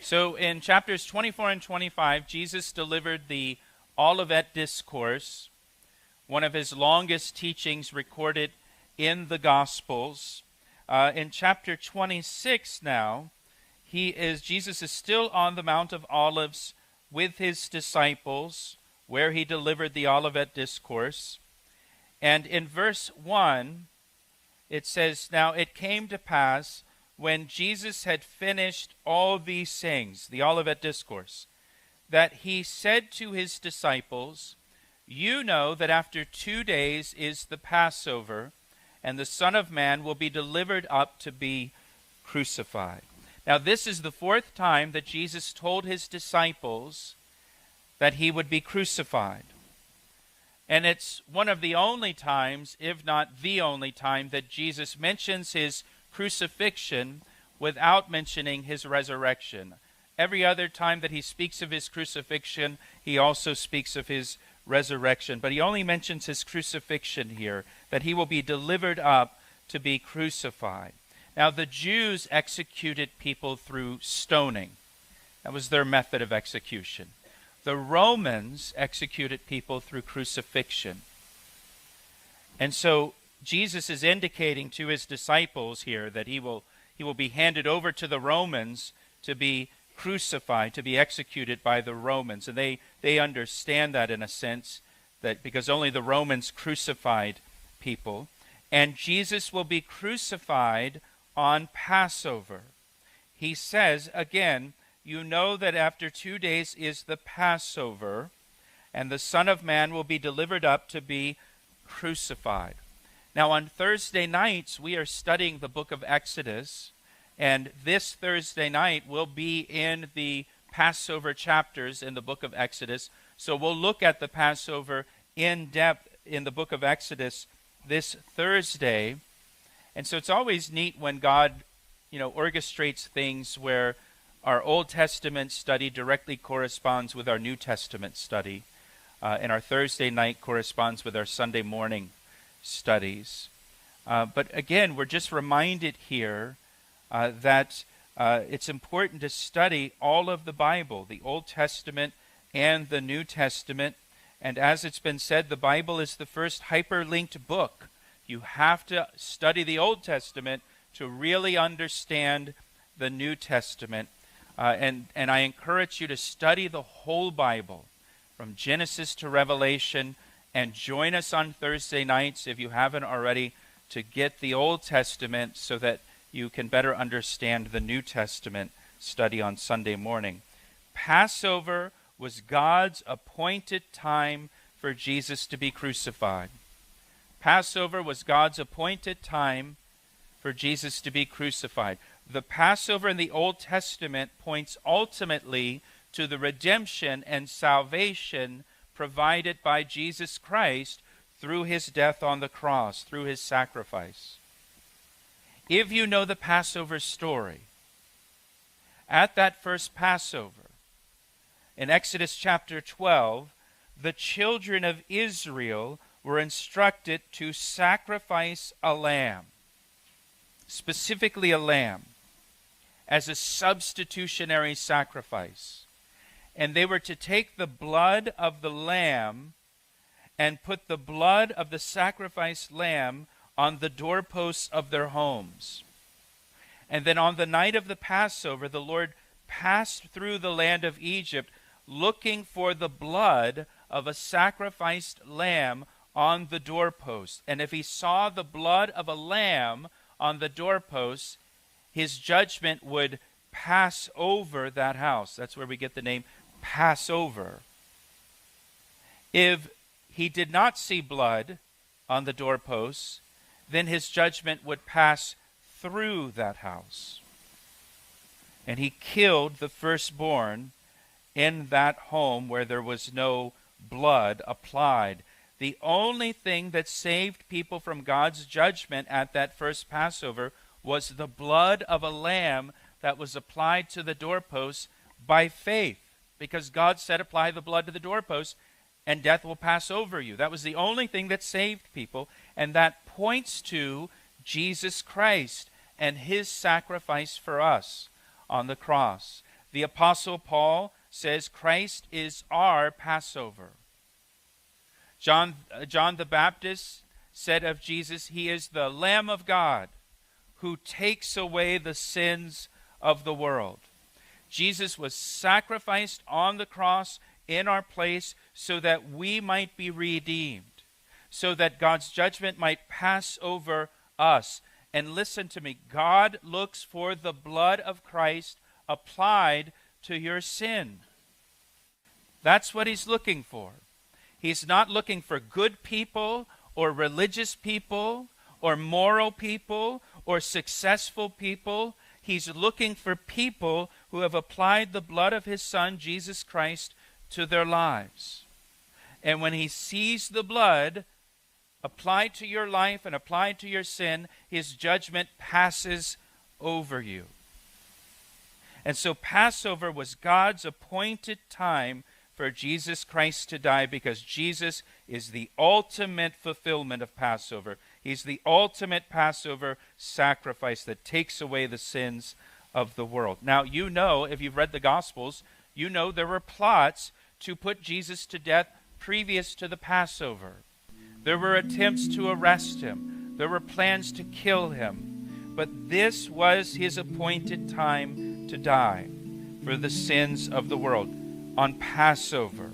So in chapters 24 and 25, Jesus delivered the Olivet Discourse, one of his longest teachings recorded in the Gospels. In chapter 26 now, Jesus is still on the Mount of Olives with his disciples, where he delivered the Olivet Discourse. And in verse 1, it says, "Now it came to pass, when Jesus had finished all these sayings," the Olivet Discourse, "that he said to his disciples, 'You know that after 2 days is the Passover, and the Son of Man will be delivered up to be crucified.'" Now this is the fourth time that Jesus told his disciples that he would be crucified. And it's one of the only times, if not the only time, that Jesus mentions his crucifixion without mentioning his resurrection. Every other time that he speaks of his crucifixion, he also speaks of his resurrection. But he only mentions his crucifixion here, that he will be delivered up to be crucified. Now, the Jews executed people through stoning. That was their method of execution. The Romans executed people through crucifixion. And so Jesus is indicating to his disciples here that he will be handed over to the Romans to be crucified, to be executed by the Romans. And they understand that in a sense, that because only the Romans crucified people. And Jesus will be crucified on Passover. He says, again, "You know that after 2 days is the Passover, and the Son of Man will be delivered up to be crucified." Now on Thursday nights, we are studying the book of Exodus, and this Thursday night will be in the Passover chapters in the book of Exodus. So we'll look at the Passover in depth in the book of Exodus this Thursday. And so it's always neat when God, orchestrates things where our Old Testament study directly corresponds with our New Testament study, and our Thursday night corresponds with our Sunday morning studies. But again, we're just reminded here that it's important to study all of the Bible, the Old Testament and the New Testament. And as it's been said, the Bible is the first hyperlinked book. You have to study the Old Testament to really understand the New Testament. And I encourage you to study the whole Bible, from Genesis to Revelation, and join us on Thursday nights, if you haven't already, to get the Old Testament so that you can better understand the New Testament study on Sunday morning. Passover was God's appointed time for Jesus to be crucified. Passover was God's appointed time for Jesus to be crucified. The Passover in the Old Testament points ultimately to the redemption and salvation provided by Jesus Christ through his death on the cross, through his sacrifice. If you know the Passover story, at that first Passover, in Exodus chapter 12, the children of Israel were instructed to sacrifice a lamb, specifically a lamb, as a substitutionary sacrifice. And they were to take the blood of the lamb and put the blood of the sacrificed lamb on the doorposts of their homes. And then on the night of the Passover, the Lord passed through the land of Egypt looking for the blood of a sacrificed lamb on the doorpost. And if he saw the blood of a lamb on the doorpost, his judgment would pass over that house. That's where we get the name Passover. If he did not see blood on the doorposts, then his judgment would pass through that house. And he killed the firstborn in that home where there was no blood applied. The only thing that saved people from God's judgment at that first Passover was the blood of a lamb that was applied to the doorposts by faith. Because God said, apply the blood to the doorpost and death will pass over you. That was the only thing that saved people. And that points to Jesus Christ and his sacrifice for us on the cross. The Apostle Paul says Christ is our Passover. John the Baptist said of Jesus, he is the Lamb of God who takes away the sins of the world. Jesus was sacrificed on the cross in our place so that we might be redeemed, so that God's judgment might pass over us. And listen to me, God looks for the blood of Christ applied to your sin. That's what he's looking for. He's not looking for good people or religious people or moral people or successful people. He's looking for people who have applied the blood of his Son, Jesus Christ, to their lives. And when he sees the blood applied to your life and applied to your sin, his judgment passes over you. And so Passover was God's appointed time for Jesus Christ to die, because Jesus is the ultimate fulfillment of Passover. He's the ultimate Passover sacrifice that takes away the sins of the world. Now, you know, if you've read the Gospels, you know there were plots to put Jesus to death previous to the Passover. There were attempts to arrest him. There were plans to kill him. But this was his appointed time to die for the sins of the world on Passover.